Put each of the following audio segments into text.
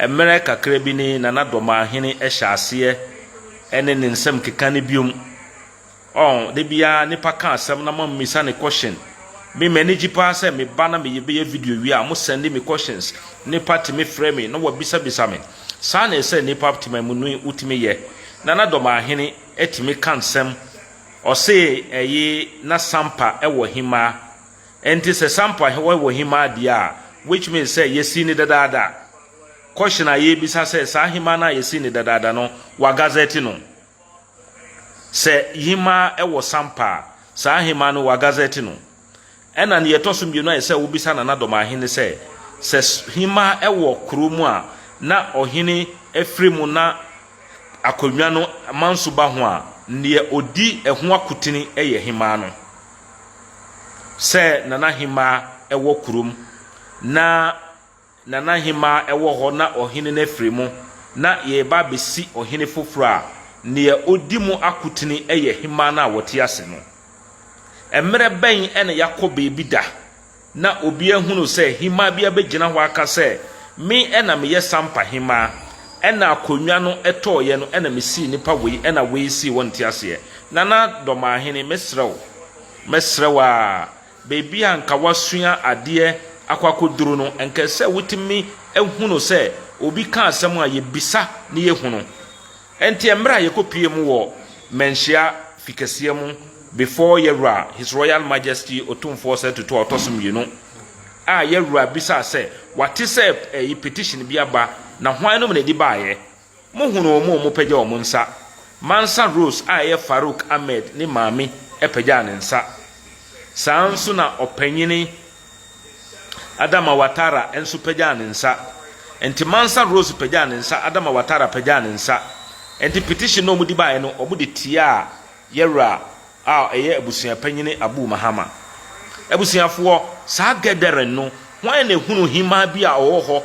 emere kakra bi ni Nana Dormaahene ehya ase ene ne nsem keka ne biom de bia nipa ka asem na mmisa ne question me manage pa say me ba na me ye video wi a mo send me questions nipa ti me frame me no wo bisa me sa na say nipa ti me munu utime ye Nana Dormaahene etime kan sem o say na sampa wo hima enti se sampa wo hima dia which means say yesi ni dada question aye bisa say sa hima na yesi ni dada no wa gazette no se hima wo sampa sa hima no wa gazette no ena ne yetosum bi no say wo bisa Nana Dormaahene say hima wo kromu a na ohene efremu na akonwa no manso ba ho a ne odi eho akutini eye hima no se Nana hima wo krum na Nana hima wo ho na ohene na efremu na ye ba besi ohene foforo a ne odi mu akutini eye hima na wote ase no emre ben ene yakobe bi da na obi ehunu se hima bia begina ho aka se me ena me ye sampa hima ena akonwa no eto ye no ena me si nipa wei ena wei si wonte ase Nana Dormaahene mesrew a bebi anka wasua ade akwakoduru no enka se wutimi ehunu se obi ka asem a ye bisa ne ye hunu enti emra ye kopie mu wo menhia fikasiye mu before Yera, His Royal Majesty Otumfo said to Otosum Yera bisa say, what is a petition be aba, na hwan no me di baye. Mo hunu mo pagya o nsa. Mansa Rose Farouk Ahmed ni mami pagya ne nsa. Saa nso na opanyini Adama Watara enso pagya ne nsa. Enti Mansa Rose pagya ne nsa, Adama Watara pagya ne nsa. Enti petition no mu di baye no omu di tia Yera eye abusia panyini Abu Mahama abusiafo saa gedere no hwan na hunu hima bi a oho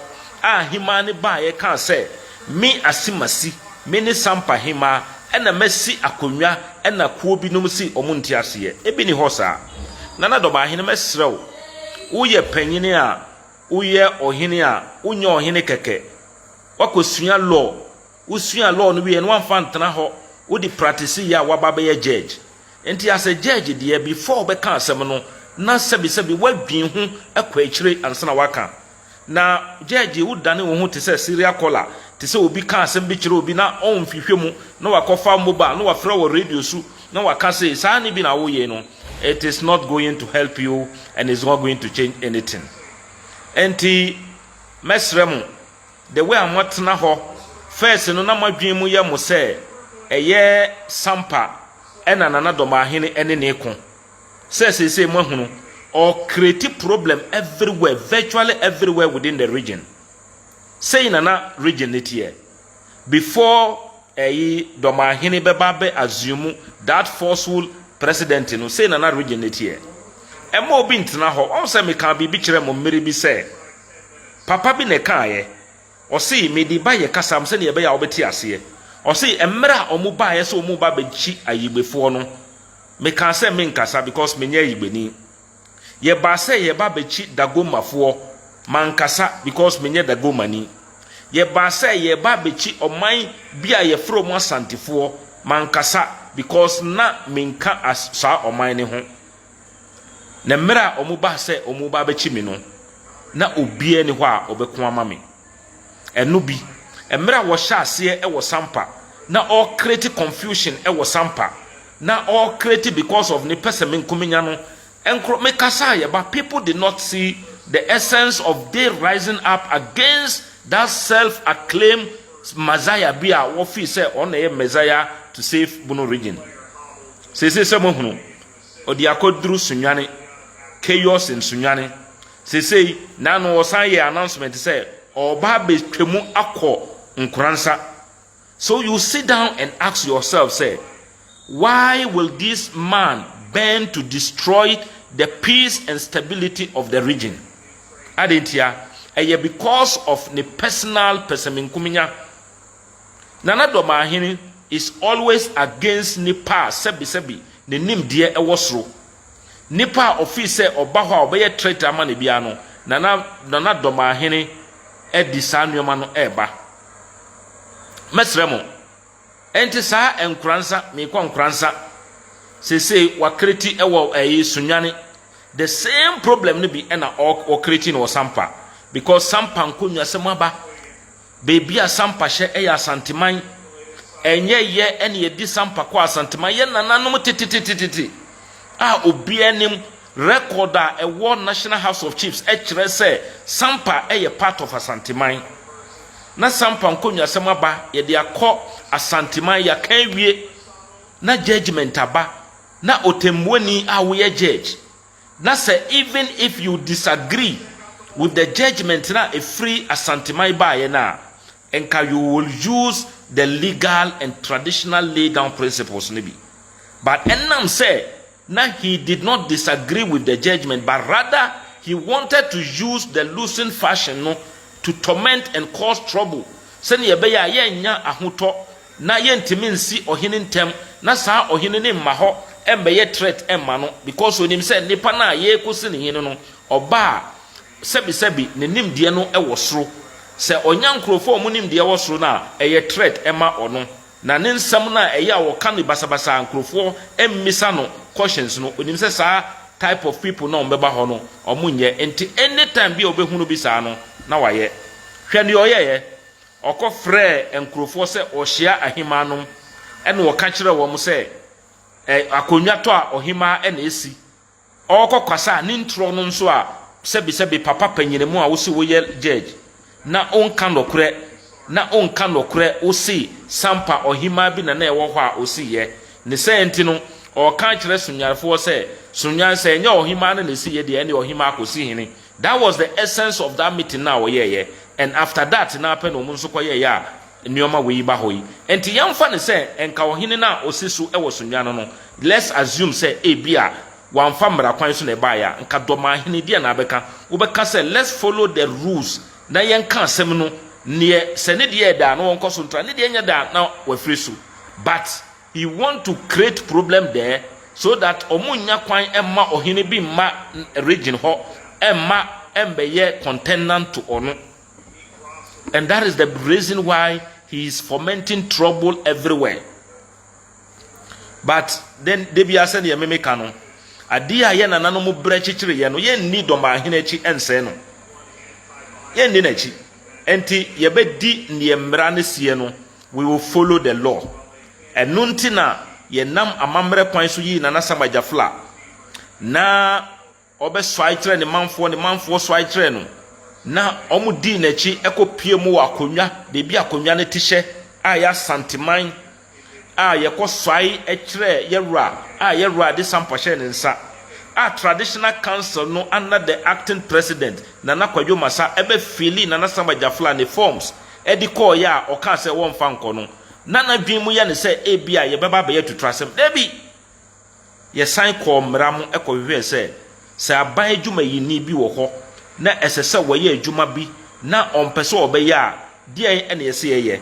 hima ne ba ye kan se mi asimasi me ne sampa hima ena masi akonwa ena kuo bi num si omunti ase ebi ni hosa Nana Dormaahene mesrew uye panyini a uye ohene a unye ohene keke wakosua law usua law no wi en wan fantana ho udi practice ya wababa ye judge enti as a judge there before be kan asem no na sebi wadwin hu akwa akire ansana waka na judge udane wo hu te se serial caller te se obi kan asem bi kire obi na on fihwe mu na wakofa mobile na wafra wo radio su na waka say sa ni bi na wo ye no it is not going to help you and it's not going to change anything enti mesremu the way amotna ho first no na madwin mu ye mo se eye sampa ena Nana Dormaahene ene ne ko say mo hunu or create problem everywhere virtually everywhere within the region say Nana region it here before Dormaahene be assume that forceful president no say Nana region it here e mo bi ntena ho on say me kan bi kire mo mmere bi say papa bi ne kan ye o say me di ba ye kasam say ne be ya obeti ase o say emra omuba ye so omuba bechi ayigbefo no me kan say me nkasa because me nya ayigbeni ye ba say ye ba bechi dagomafo mankasa because me nya dagomani ye ba say ye ba bechi oman bia ye fro mo asantifo mankasa because na me nka as sa oman ne ho na mra omuba say omuba bechi me no na obie ne ho a obeko ama me eno bi emra wo sha ase e wo sampa na all create confusion e wo sampa na all create because of ne person nkomenya no enkro me kasa ye but people did not see the essence of they rising up against that self-acclaimed Messiah bia wo fi say on e Messiah to save Bono Region se mo hunu odi akoduru sunwane chaos in sunwane se na no osan ye announcement say oba be twemu akọ Nkoranza. So you sit down and ask yourself, say, why will this man bend to destroy the peace and stability of the region? Adentia, because of the personal perseminkuminya. Nana Dormaahene is always against Nipa sebi the nim dear ewosro. Nipa office say obaho obeye traitor man biano. Nana Dormaahene edi saa nneɛma no ɛba mesremo enti saa Nkoranza me kwa Nkoranza sese wa kreti ewo sunwane the same problem no bi na o kreti no sampa because sampa nkonwa semaba baby a sampa hye asanteman enye ye ene ye di sampa kwa asanteman ye nananom tititititi obi anim record a World National House of Chiefs kire say sampa part of asanteman na sampa nkonwa semaba ye de akọ asanteman ya kan wie na judgment aba na otemwani we judge na say even if you disagree with the judgment na a free asanteman ba na enka you will use the legal and traditional lay down principles nibi but enam say na he did not disagree with the judgment but rather he wanted to use the losing fashion no to torment and cause trouble sene ye be ya nya ahoto na ye ntimi nsi ohene ntem na saa ohene ne mma ho embe threat emma no because onim say nipa na ye kosi ne hene no oba sebi ne nimde no wosoro se onyankrofo mu nimde wosoro na threat emma ono na ne nsam na a woka ne basabasa nkrofo emmisa no questions no onim say saa type of people na ombeba ho no omunye enti anytime bi obehunu bi saa no na waye hwe ne oyeye okofre nkrofo se ohia ahimanom ene woka kire wo mu se akonwa to a ohima ene esi okokwasa ne ntro no nso a sebi papa panyinemu a wo se wo ye judge na onka nokre wo se sampa ohima bi na ewo ho a wo se ye ne senti no oka kire sunyarfo se sunyan se nya ohima na esi ye de ene ohima akosi hini. That was the essence of that meeting now ye and after that na apen omu nso koye ya nneoma we ba hoyi enti yamfa ne se enka ohine na osisu ewo sunyan no let's assume say ebia wamfa mra kwan so na ba ya nka Dormaahene dia na abeka wo beka say let's follow the rules na yenka asem no ne se ne dia da no wonko so ntra ne dia nya da na wafiri so but he want to create problem there so that omunya kwan emma ohine bi ma region ho emma embeye contendant to ono. And that is the reason why he is fomenting trouble everywhere. But then Debia said, "Ya meme kano. Adia ye na nano mu brechichiri ye no ye ni Dormaahene chi ense no. Ye ni nechi. Enti ye be di ni emra ne sie no. We will follow the law. Enunti na ye nam amamre kwan so yi na nasama jafla. Na obe swaitre ne manfo swaitre no. Na omudi nechi ekopie mu akonwa de bi akonwa ne tihye aya santiman ye ko swai ekire yewra de sampahye ne nsa traditional council no under the acting president Nana Kwadwo Masa ebe fili na nasamba jafla ne forms edi call ya oka se won fa nko no nana dwimu ya ne se ebia ye beba be to trasem debi ye sign call mram ekohwe se aban adwuma yini bi wo ho na esese woye adwuma bi na ompese obeya a die ene yese ye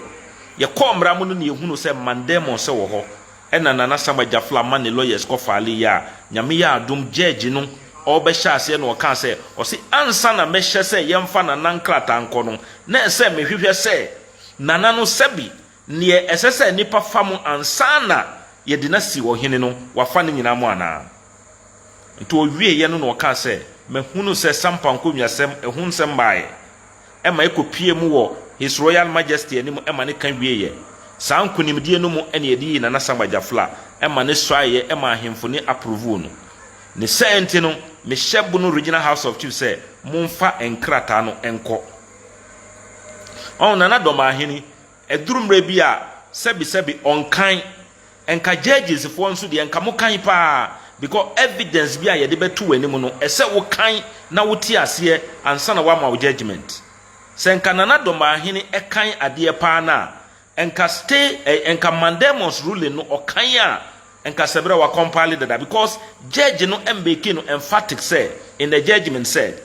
call mram no ne ehunu se mandemo se wo ho ena nana samba jafla man lawyers ko faali ya nyame ya adum judge no obehya ase na oka se o se ansa na mehye se yemfa na nankrata nko no na ese mehwehwe se nana no sebi ne esese nipa fam ansa na ye de na si ohene no wafa ne nyina mu ana nto owie ye no oka se mehunu se sampa nko nwiasem ehun sem bae ema ekopie mu wo His Royal Majesty anim ema ne kan wie ye saa nkonimdie no mu ene yedi na nasamba jafla ema ne swaye ema ahemfo ne approve no ne senti no me Bono Regional House of Chiefs say mumfa enkrata no enko on nana Dormaahene edurumre bi a sebi onkan enka judges fo nso de enka mokan pa because evidence bi a ye de betu anim no ese wo kan na wuti ase ansa na wa ma judgment senka nana Dormaahene ekan ade pa na enka stay enka mandemos ruling no okan a enka sebra wa compile that because judge no mbeki no emphatic say in the judgment said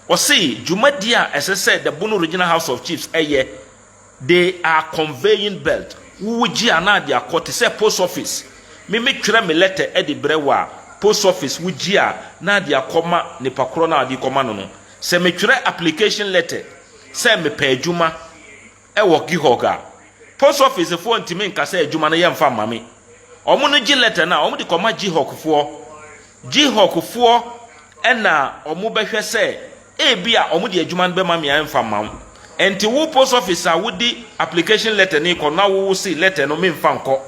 or see jumadia as I said the Bono Regional House of Chiefs they are conveying belt wuji anadi akoti say post office me twere me letter edi brewa post office wuji a na dia koma nipa kro na adi koma no se me twere application letter say me pay adwuma e wo Gihoga post office fo ntimi nka say adwuma no yemfa mame omo no gi letter na omo de koma Gihok fo ena omo behwe say bia omo de adwuma no be mame yemfa mam enti wo post office a wo di application letter ni ko na wo see letter no me mfa nko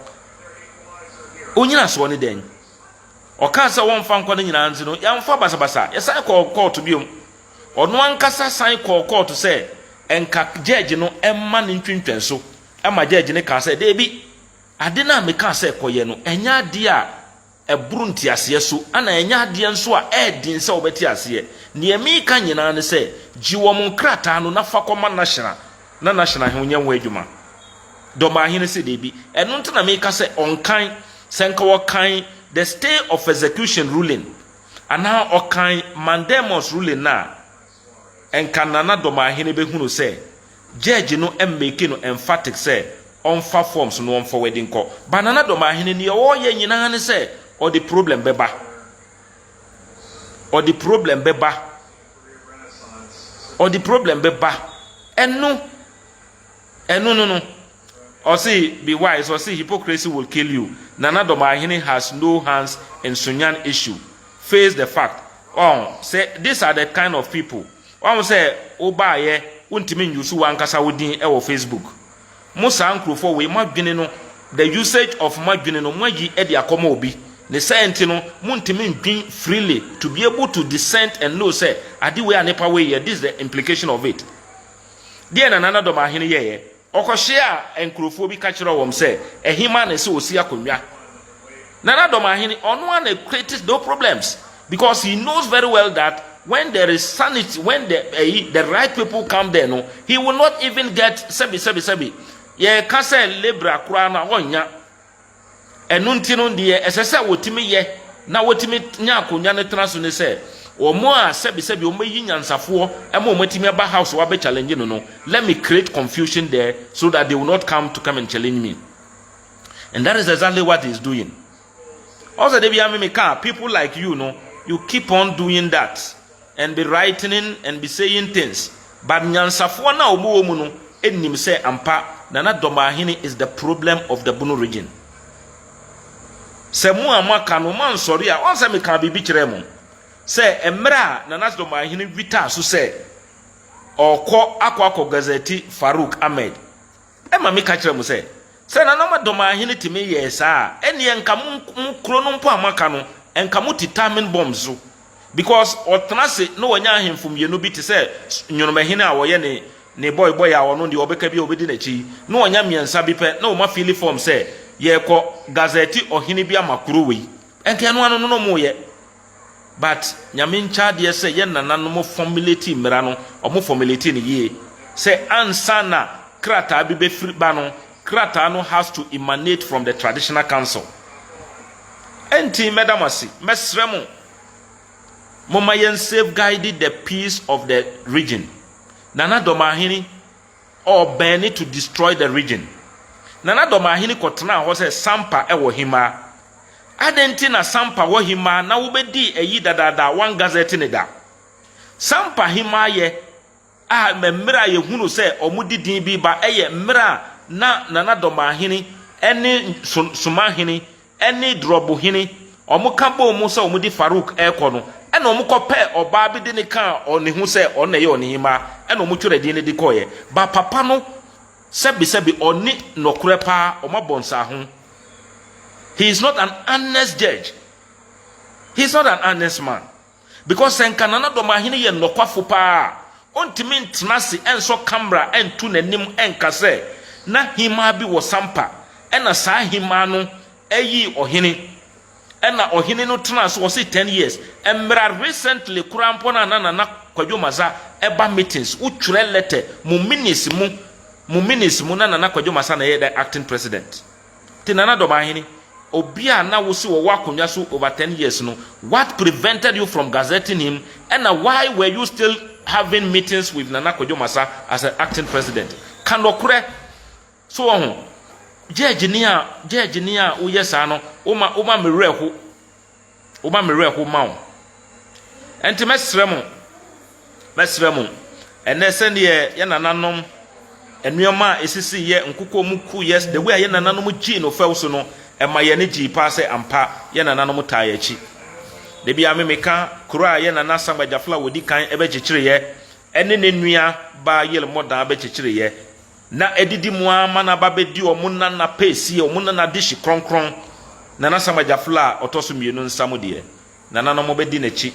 onyina so ne den o ka sa won fa nko no nyina nzi no yamfa basabasa yesa ko court biom ono ankasa san ko court say enka judge no emma ne ntwintwenso ama judge ne ka say debi ade na me ka say koye no enya ade a eburu ntiase so ana enya ade nso a edin say obeti ase ne emi ka nyina ne say jiwo mon krata no na fa koma national he onye nwa adwuma Dormaahene say debi eno ntena me ka say onkan senka wokan the stay of execution ruling ana okan mandamus ruling na enka nana Dormaahene be hunu say judge no make no emphatic say on fa forms no on forward nko banana Dormaahene ne o ye nyina ne say or the problem beba eno no or see be wise or see hypocrisy will kill you. Nana Dormaahene has no hands in Sunyan issue. Face the fact. Say these are the kind of people. Say obaye untimi yusu wankasa wodin e wo Facebook. Musa ankrofo we madwene no the usage of madwene no magi e de akoma obi. Ne senti no muntimi ndwin freely to be able to dissent and know say ade we anepa we here. This is the implication of it. Dear Nana Dormaahene ye okohia enkrofo bi ka kire wom say ehima na se osi akonwa Nana Dormaahene ono an creates no problems because he knows very well that when there is sanity, when the right people come there no he will not even get sebi ye ka say lebra kura na onya enu ntino de esese wotimi ye na wotimi nya akonwa ne tena so ne say omo a sebi omo yi nyansafo ema omo timi aba house wa be challenge no let me create confusion there so that they will not come and challenge me. And that is exactly what he's doing. Also they be people like you know you keep on doing that and be writing and be saying things but nyansafo na omo no enim say ampa Nana Dormaahene is the problem of the Bono region. Se mu amaka no man sorry a on say me kan bibi kire mo say emra Nana Dormaahene vita so say okọ akọ gazeti Farouk Ahmed ema me ka kire mo say Nana Dormaahene timi yesa eni enka mu kro no mpo amaka no enka mu determine bombs so because otena se no wanya ahemfum ye no bi te say nyonomahene a wo ye ne boy a wono de obeka bi obedi na chi no wanya miensa bi pe na o ma feel form say ye ko gazeti ohene bi amakuro wi enka no anu no mo ye but nyame ncha de say ye nana no mo formulate mra no o mo formulate ne ye say ansa na krata bi be free ba no krata no has to emanate from the traditional council enti medamasi mesremo mama yen safeguarded the peace of the region. Nana Dormaahene or Benny to destroy the region. Nana Dormaahene kotena ho say sampa e wo hima adenti na sampa wo hima na wo bedi eyi dadada one gazette ne da sampa hima ye a memra ye hunu say omudi din bi ba eye mra na Nana Dormaahene eni Sumahene eni Drobohene omuka bo mu say omudi Farouk ekono ena omukope oba bi de ne kan oni hu say ona ye oni hima ena omutwere din ne di koye ba papa no sebi oni nokure pa omabonsa ho. He is not an honest judge. He is not an honest man. Because Nana Dormaahene ye nokwafo pa ontimi ntnase enso camera entu nanim enkase na hima bi wo sampa ena sa hima no eyi ohene ena ohene no tena so was 10 years emra recently kurampo na Nana Kwadwomaza eba meetings utwere letter mu minis mu na Nana Kwadwomaza na ye the acting president ti Nana Dormaahene obia na wo si wo wakonwa so over 10 years no what prevented you from gazetting him and why were you still having meetings with Nana Kwadwomaza as an acting president kanokure so ho judge ni a wo yesa no oma mereho ma o enti mesremo ene send ye nananom enuoma esisi ye nkuko muku yes the way ye nananom gi no fa so no ema ye ne gi pa se ampa ye nananom ta ye chi de bia me meka kura ye nana Samajafla wodi kan ebe chichire ye ene ne nua ba yel modan ebe chichire ye na edidi mu ama na ba bedi omunna na pesi omunna na dishi kronkron nana Samajafla otoso mienu nsamo de nananom bedi na chi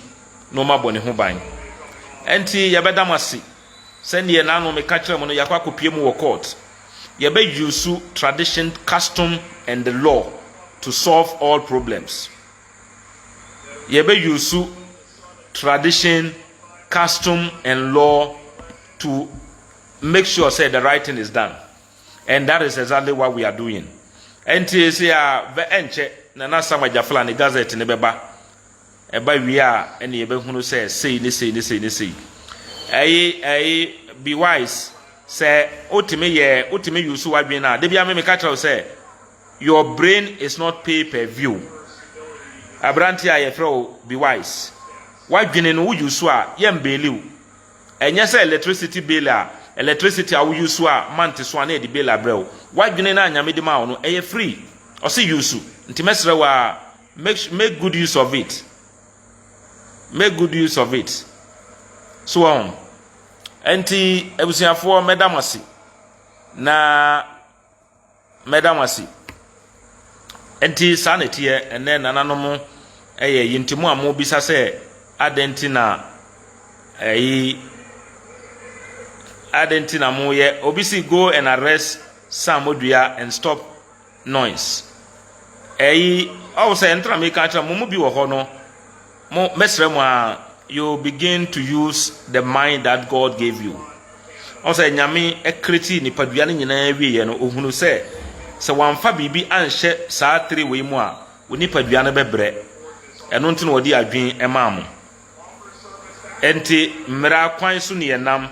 no ma bone ho ban enti ye bedamasi send ye nanu meka kire mo no yakwa kopie mu wo court ye be use tradition, custom and the law to solve all problems. Ye be use tradition, custom and law to make sure say the right thing is done. And that is exactly what we are doing. Enti say ve enche nana Samajafla ni gazette ne beba eba wi a ene ye be hunu say ni be wise say ultimate use wadwen na de bia me ka tell say your brain is not pay per view abranti a ye fro be wise wadwen no use a ye mbeliw enye say electricity bill a electricity a use a month so na e di bill abrew wadwen na anyame di ma no e free o say use nti mesre wa make good use of it, make good use of it. So on enti ebusiafo medamasi na medamasi enti sanete ene nananom eye yintimu amo bisa se adentina adentina mo ye obisi go and arrest Sam Odua and stop noise I say entra me ka tra mo bi wo ho no mo mesre mo a you begin to use the mind that God gave you. Also, nyame ekreti ni padua ne nyina wie ye no ohunu se wamfa bibi anhye saa 3 we mu a oni padua ne bebre eno nti no wodi adwen emaamo enti mmara kwan so ne yenam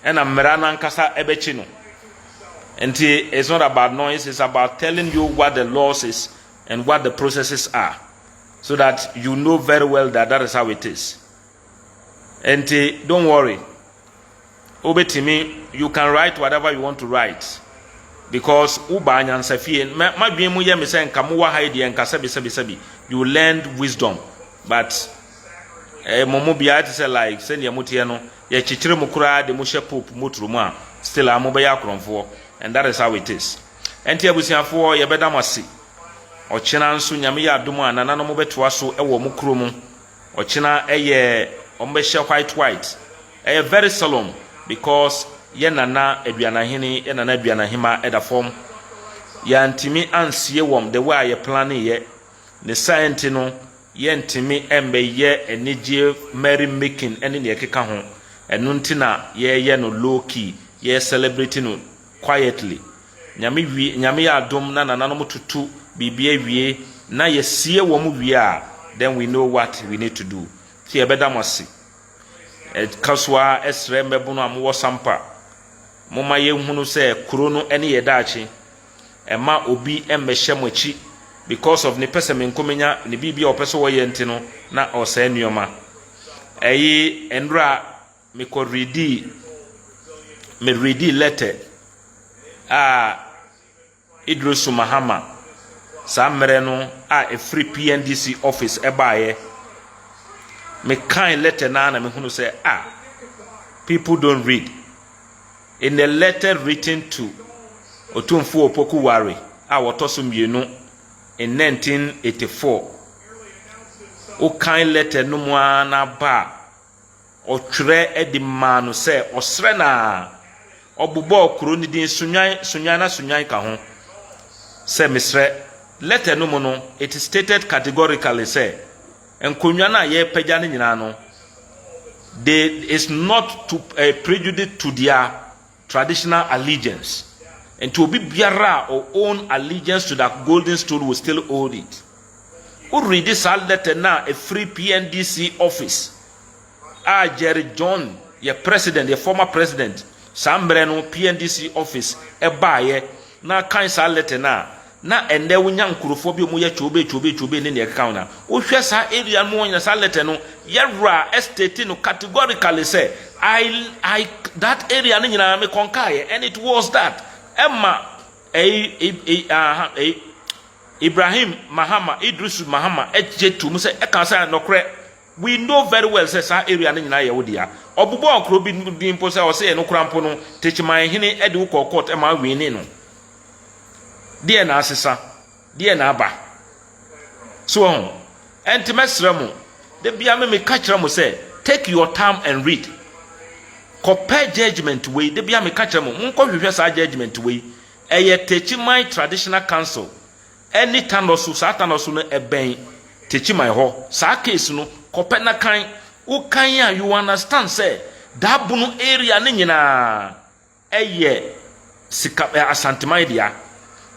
ena mmara na nkasa ebechi no enti it's not about noise, it's about telling you what the laws is and what the processes are so that you know very well that is how it is. And don't worry. Obetimi, you can write whatever you want to write. Because Ubanyan Safien, my dream we am saying Kamuwa Haidi and Kasabi. You learned wisdom. But Momobiat is like send your mutiano, ye chichire mukura de mushe poop mutruma, still a mobile for, and that is how it is. And Tiabusian for ye bedamasi. Or China Sunyamia Duma and Nanomobetuasu ewo mukrumu. Or China Ombesha white very solemn because ye nana Eduanahene ye nana Eduanahima eda form ya ntimi ansie wom the way ye plan ye ne science no ye ntimi embe ye enije merry making ene ne keka ho enu ntina ye no low key ye celebrating no quietly nyame ya adom na nana no tutu bibia wie na ye sie wom wie a then we know what we need to do. Here bedamasi kaswa esre mbebuno amwo sampa moma ye hunu se kuro no ene ye daachi ema obi emmehye mochi because of ne pese menkomenya ne bibia opeso wo ye ntino na osa enuoma enra me ko ready letter Idrisu Mahama samre no a free PNDC office ebaye me kind letter na me hunu say people don't read. In the letter written to Otumfu Opokuwari wotoso mienu in 1984 o kind letter no mu na ba o twere edima no say osre na obubo okuro ni din sunyan ka ho say misre letter no mu no it is stated categorically say enkonwa na ye pagya ne nyina no they is not to prejudice to their traditional allegiance and to be biara or own allegiance to that golden stool will still hold it. Who read this letter now a free PNDC office Jerry John your president your former president Sambreno PNDC office buy na kan letter na na ende wonya nkurofo bi mu ye chobe ne ne account na wo hwe sa area mu wonya sa letter no yewra estate no categorically say I that area no nyina me konkae and it was that emma Ibrahim Mahama Idris Mahama ejetu mu say e kan say nokre we know very well say sa area no nyina ye wo dia obubo okro bi din po say o say no krampo no techiman hene ede wo court e ma wini no dear na asesa dear na aba so enti mesremu de bia me catch mu say take your time and read compare judgment way de bia me catch mu nko hwehwe sa judgment way eye techiman traditional council any tanosu sa tanosu no eben techiman ho sa case no compare na kan u kan ya you understand say that bunu area ne nyina eye sika asanteman dia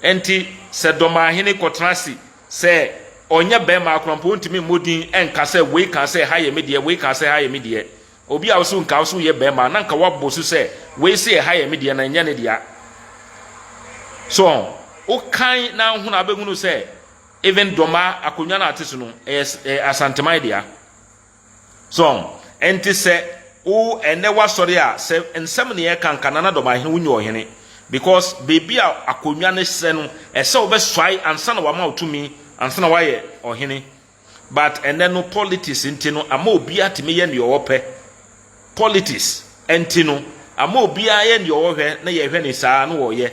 enti se Dormaahene kotrasi se onye bema akrampo ntimi modin enka se we kan se haye medie we kan se haye medie obi a wo nka wo ye bema na nka wabo su se we se haye medie na nya ne dia so o kan na hu na begunu se even Doma akonya na atesu no asanteman dia so enti se o ene wasori a se ensem ne ye kanka na Dormaahene wunyo ohene because baby akonwa ne se no ese obeswai ansa na wama otumi ansa na waye ohene but ene no politics ntino ama obi atime ye ne owope politics ntino ama obi aye ne owohwe na ye hwe ne saa no wo ye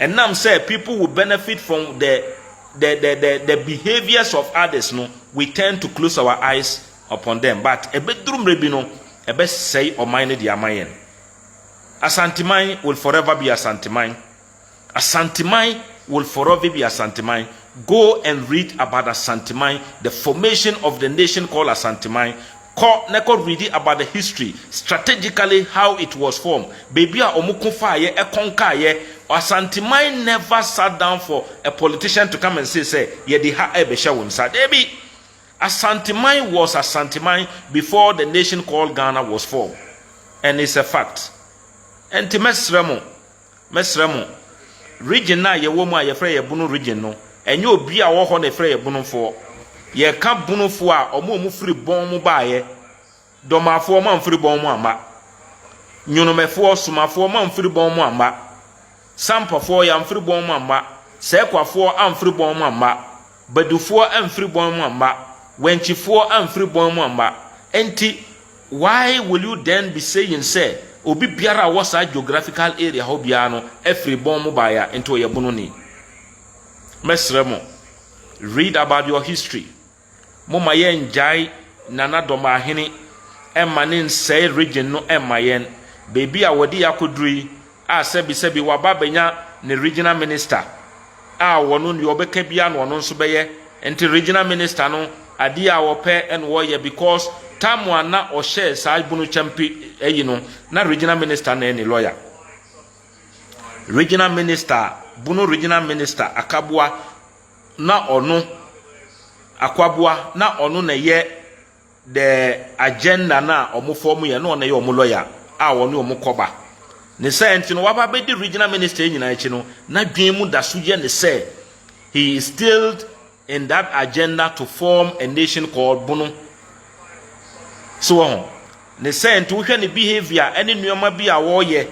enam say people will benefit from the behaviors of others no we tend to close our eyes upon them but ebedrum rebi no ebe say o mine de amayen Asanteman will forever be Asanteman. Asanteman will forever be Asanteman. Go and read about Asanteman, the formation of the nation called Asanteman. Read about the history, strategically how it was formed. Baby omukunfaye ekonkaye. Asanteman never sat down for a politician to come and say ye di ha ebesha wonsa. Debi Asanteman was Asanteman before the nation called Ghana was formed. And it's a fact. Enti mesremo region na ye wo mu a ye frɛ ye Bono region no enye obi a wo ho na frɛ ye Bonofo ye ka Bonofo a omo firi bon mu baaye domafo ma mfiri bon mu ama nyunomefo somafo ma mfiri bon mu ama sampafo ya mfiri bon mu ama sekwafo amfiri bon mu ama badufo amfiri bon mu ama wenchifo amfiri bon mu ama enti why will you then be saying say obi biara was a geographical area ho bia no every bomb baya into ye Bono ni mesremo read about your history moma ye njai nana Dormaahene emanin say region no emayen baby a wodi akodui a sebi waba benya ne regional minister a wono ni obeka bia no no nso beye enti regional minister no ade a wo pe en wo ye because tamwa na o share sa Bono champi no na regional minister na any lawyer regional minister Bono regional minister akabua na ono akwabua na ono na ye the agenda na omo form ye na ono ye omo lawyer a ono omo koba ne say ntino waba be the regional minister nyina echi no na dwen mu da so ye ne say he is still in that agenda to form a nation called Bono. So ne say nti wo hwe ne behavior any nuoma bi a wo ye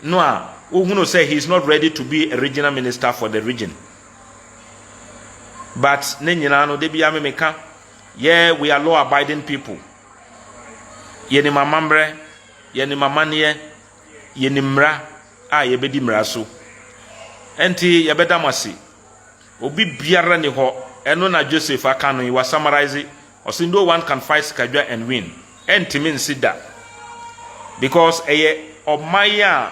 no a wo hunu say he is not ready to be a regional minister for the region but ne nyina no de bia memeka yeah we are law abiding people ye ni mamambre ye ni mamane ye ni mra a ye bedi mra so enti ye beda masi obi biara ne ho eno na Joseph aka no wa summarize no one can fight Skadwa and win. Enti mean sida. Because omaya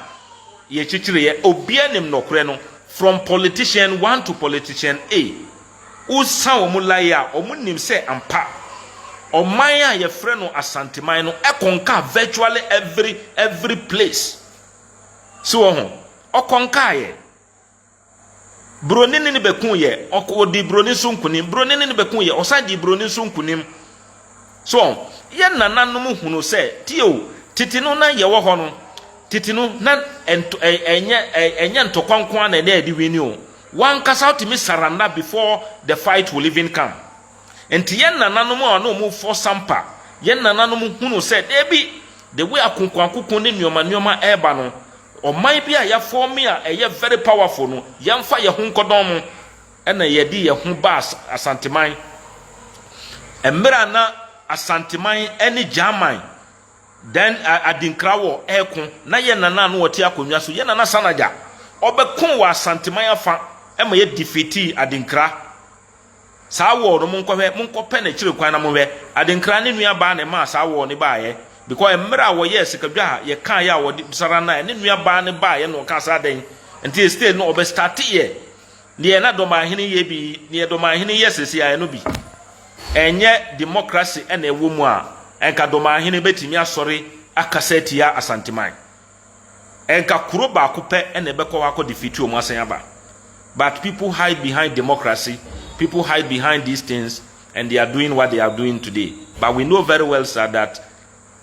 ye chichire ye obianim nokre no from politician 1 to politician A. Usa omulaya omunim se ampa. Omaya ye frɛ no Asanteman no ekonka virtually every place. So okonka ye Bronini ni bekun ye odi broni so nkunim bronini ni bekun ye osaji broni so nkunim so ye nananum hunu se tio titinu na ye wo ho no titinu na enye ntokwankwan na edi wini o one kasa ultimate surrender before the fight will even come. And yen nananom a no move for sampa. Yen nananom hunu said, Ebi, the way akunku ne nyoma eba no, or might be a form me a very powerful no, yan fire hunkodom, and a yedi a humbas asantimai. And mirana asantimai any jamai. Then adinkrawo ekun na yen nana no wati akonwa so yen nana sanaja obekun wa asantimai afa e ma ye defeat adinkra. Saa wo no monkɔpɛ na kyire kwan na mohwɛ adenkra ne nua ba ne ma saa wo ne baaye because emra wo ye sikadwa ye kan ya wo sara na ne nua ba ne baaye no ka sa den nti stay no obe start ye ne na Dormaahene ye bi ne Dormaahene ye sesi ya no bi enye democracy na ewo mu a enka Dormaahene betimi asɔre akaseti ya asanteman enka kuro ba ko pɛ na ebekɔ wa ko defeat o mu asan aba. But people hide behind democracy. People hide behind these things, and they are doing what they are doing today. But we know very well, sir, that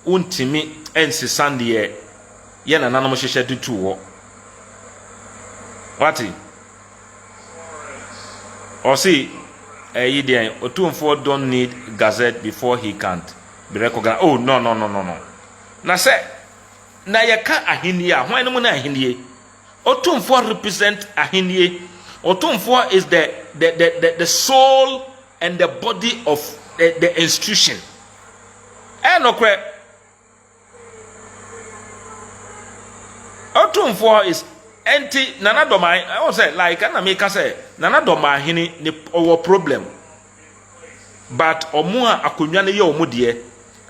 untimi ensi sandie yena nanamu sheshe tutuwo. Wati? Or see, Yidian, Otumfo don't need gazette before he can't be recognized. Oh, no. Na say, na yaka ahinia, why no na ahinie? Otumfo represent ahinie. Otumfo is the soul and the body of the institution. No kwe. Otumfo is anti Nana Dormaahene. I was say like I make say Nana Dormaahene ni our problem. But omua akonwa ne ye omudie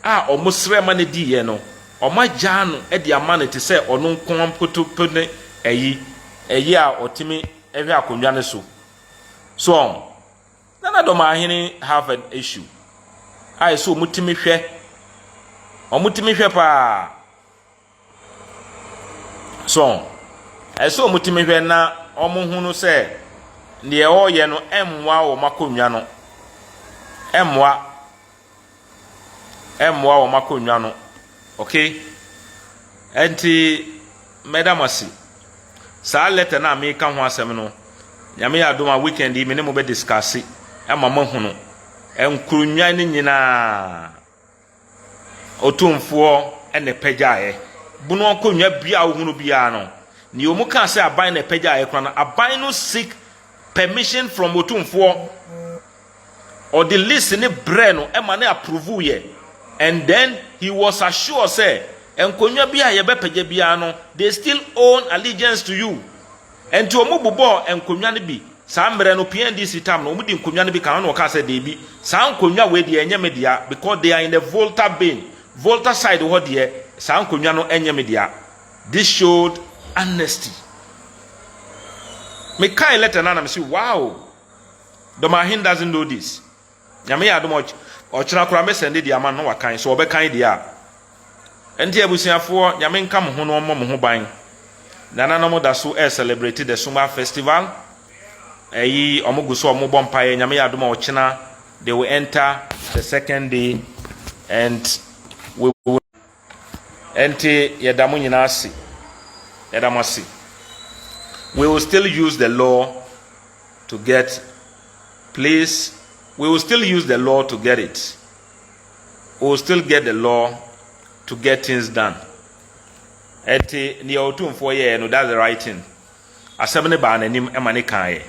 a omusrema ne di ye no. Oma janu e di amane te say onu nkom potopone eyi a otimi every akonwa so Nana Dormaahene have an issue. I so mutimi hwe pa so I so mutimi hwe na omuhunu se ne oye no emwa wo makonwa no emwa wo makonwa no okay enti medamasi sa letter na me ka ho asem no nyame ya doma weekend yi me ne mo be discuss e mama hunu enkurunwa ni nyina Otumfo ene pagyae bunu okonwa bia ohunu bia no ni omu kan say aban na pagyae kra na aban no seek permission from Otumfo or the list ne bre no e ma na approve ye, and then he was assured say enkonwa bia ye be pagya bia no they still own allegiance to you. And to omububo enkonwa ne bi sa mbre no PNDC tam no omudi enkonwa ne bi kan no ka say dey bi sa enkonwa we dey enye media because they are in the Volta bin Volta side what there sa enkonwa no enye media. This showed honesty. Me kai letter na me say wow, Dormaahene doesn't know this. Nyame ya do much or chira kura me send the man no wakan so obekan dia enti abusiafo nyame nka mo ho no mo ho ban nana no mo da so celebrate the Summer Festival eyi omoguso omobom paye nyame ya do ma ochina they will enter the second day and we will enti yedamu nyina asi yedamasi we will still use the law to get please. We will still use the law to get it. We will still get the law to get things done. Eti ni Otumfo ye no that's the right thing. Asebne ba nanim emane kan ye.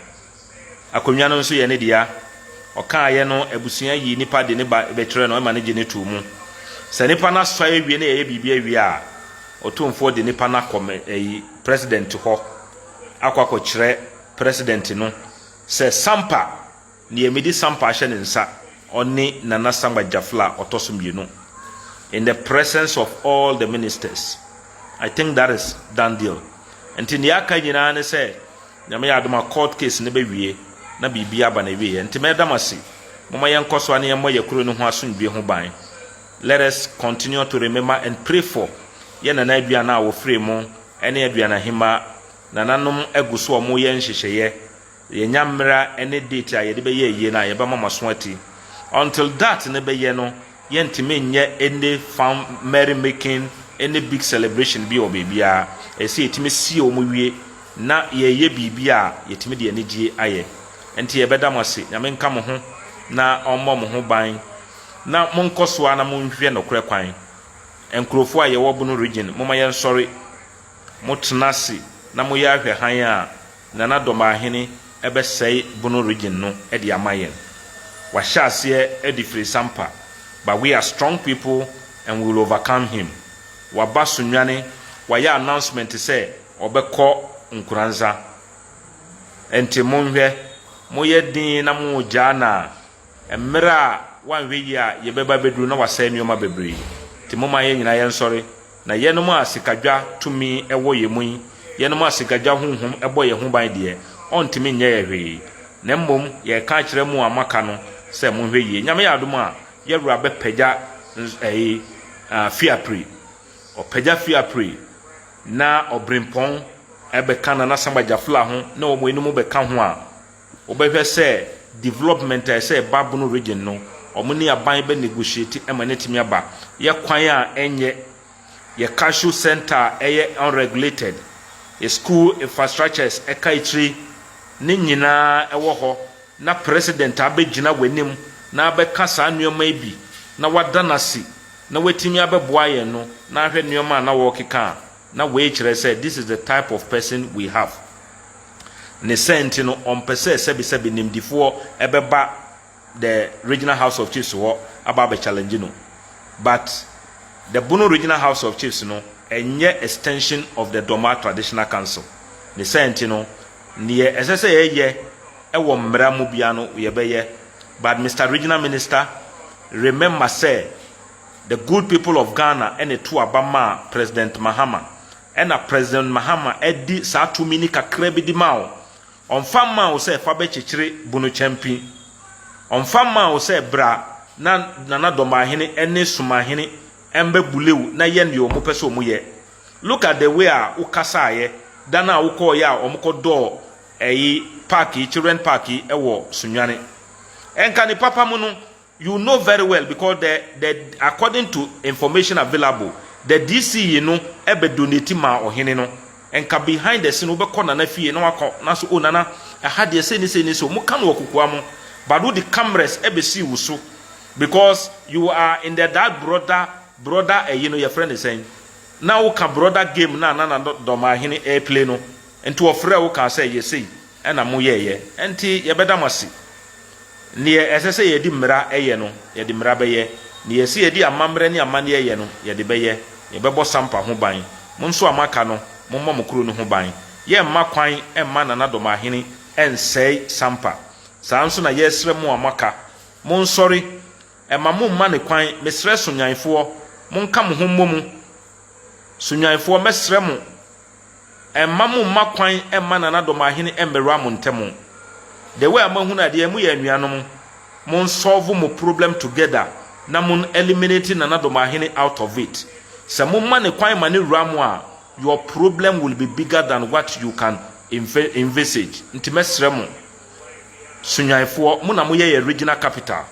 Akonwa no nso ye ne dia. O kan ye no ebusua yi nipa de ne ba betre no emane gye ne tu mu. Se nipa na so awie na ye bibia wie a Otumfo de nipa na president ho. Akwa kire president no. Se sampa ni emedi sampa ahye ne nsa oni Nana Sangba Jafla otosumbienu in the presence of all the ministers. I think that is done deal. Enti ni aka nyina ne say nyame ya adoma court case ne be wie na bibia ba na wie enti medamasi moma yenkoso ane yemo yakuro ne ho asundwe ho ban. Let us continue to remember and pray for ye Nana adua na wo free mu ene adua na hima nananom aguso omo ye nhyehyeye ye nyamra ene date a ye de be ye na ye ba mama so ati until that ne be ye no ye ntime nye any merry making any big celebration bi o bebia e se etime si o mu wie na ye bibia yetimi de anigye aye enti ye beda mo se nyame nka mo ho na ommo mo ho ban na monkoso na monhwe nokre kwan enkrofo a ye wo Bono Region moma ye nsori motenase na moye ahwe han a na Dormaahene ebesei Bono Region no e de amayen wa hyase e di free sampa, but we are strong people and we will overcome him. Wa basunwane wa ya announcement say obekọ Nkoranza enti monhwe moye din na mo gya na emra wanhwe yi a ye beba beduru na wasa nneoma bebre ti moma ye nyina ye nsori na ye no mu asikadwa tumi ewo ye mu ye no mu asikadwa honhom ebo ye ho ban de ontimi nya ye hwe na mmom ye ka kire mu amaka no se monhwe yi nyame ya adom a ye wura be pagya fiapri o pagya fiapri na obrimpon ebe kana na samba fla ho na omo enum be ka ho a obehwe se development say Bono Region no omo ni aban be negotiate emanetimi aba ye kwan a enye ye cashew center eye unregulated a school infrastructures ekaitri ni nyina ewo ho na president abegina wanim na abeka sa nneoma bi na wadanasi na wetimi abeboa ye no na ahwe nneoma na wo keka na we kire say this is the type of person we have ne senti no ompese sebi nimdifo ebeba the regional house of chiefs wo aba be challenge no, but the Bono Regional House of Chiefs no enye extension of the Dormaahene Traditional Council ne senti no ne esese ye ewo mmra mu bia no ye beye. But Mr. Regional Minister, remember say the good people of Ghana and the two abama President Mahama and a President Mahama edi sa 2 mini kakra bi di mao on famma o say fa be chichire Bono champion on famma o say bra na Dormaahene ene Sumahene embe bulewu na ye ndio mo pese omo ye. Look at the way a ukasa ye dana ukọ ya omko do parki children parki ewo Sunwane enka ni papa mu no you know very well because the according to information available the DC no ebe donate ma ohene no enka behind the scene obekọ na fie no akọ na so onana ha de se ni so mo kan wo kokua mo badu the cameras ebe si wuso because you are in the that brother you know your friend is saying now ka brother game na Dormaahene airplane no enti ofre wo ka say ye say ena mo ye enti ye beda masi ne esese ye di mra eye no ye di mra beye ne ye se ye di amamre ne amane eye no ye di beye ye bebo sampa ho ban mo nso amaka no mo mma mokro no ho ban ye mma kwan emma na Dormaahene ensei sampa saa nso na ye sre mo amaka mo nsori emma mo mma ne kwan mesre sonyanfo mo nka mo ho mmom sonyanfo mesre mo emma mo mma kwan emma na Dormaahene emmera mo ntemo the way amahunu ade mu ye anuanom mo solve mo problem together na mo eliminate na Dormaahene out of it. Se mo ma ne kwan ma ne ramu a your problem will be bigger than what you can envisage. Nti mesre mo sunyanfo mo na mo ye regional capital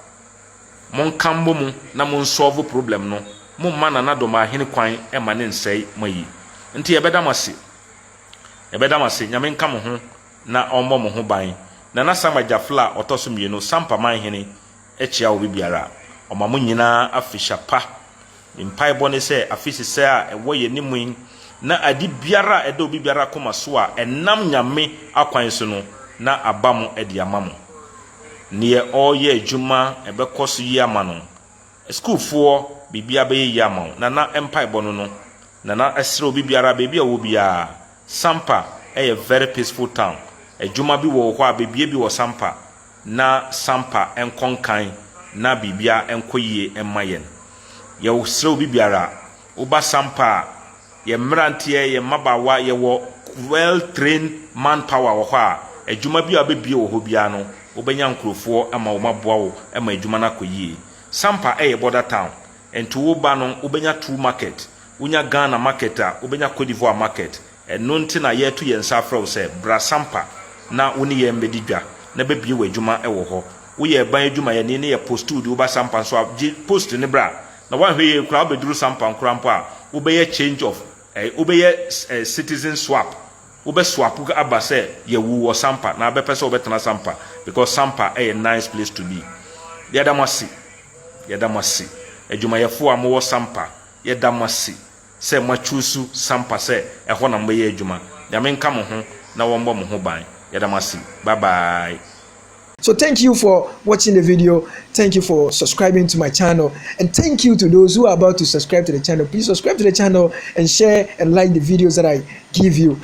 mo nkambo mo na mo solve problem no mo ma na Dormaahene kwan e ma ne nsei mayi nti ye beda mase nyame nka mo ho na ommo mo ho ban na sama jafla otoso mienu sampa manhene echia obi biara omamo nyina afisha pa mpai bone se afisi se a ewo ye nimu na adi biara ede obi biara koma so a enam nyame akwan so no na abamo edi amamo ne oye adwuma ebekoso yi amano school fo bibia be yi amao na mpai bono no na esre obi biara bebia wo bia sampa a very peaceful town. Ejuma bi wo ho a bebie bi wo sampa na sampa enkonkan na bibia enkoyie emmayen ye wo sre obi biara oba sampa ye mrantie ye mabawa ye wo well trained manpower wo ho a ejuma bi a bebie wo ho bia no obenya nkrofo ama wo maboa wo ema ejuma na koyie sampa border town ento wo ba no obenya two market unya Ghana market a obenya Cote d'Ivoire market eno nti na ye to ye nsafra wo se bra sampa na woni ye mbedidwa na bebie wadwuma ewo ho wo ye ban adwuma ye ne ye postu di wo ba sampa so post ne bra na wan hwe ye kura obeduru sampa nkrampo a wo be ye change of wo be ye citizen swap ube swap aba say ye wo sampa na be pese obetena sampa because sampa a nice place to be. Yadamasi adwumayefo am wo sampa yadamasi say machusu sampa say ehwo na mbe ye adwuma nyame nka mo ho na wo mbo mo ho ban. Yadamasi, bye bye. So thank you for watching the video. Thank you for subscribing to my channel, and thank you to those who are about to subscribe to the channel. Please subscribe to the channel and share and like the videos that I give you.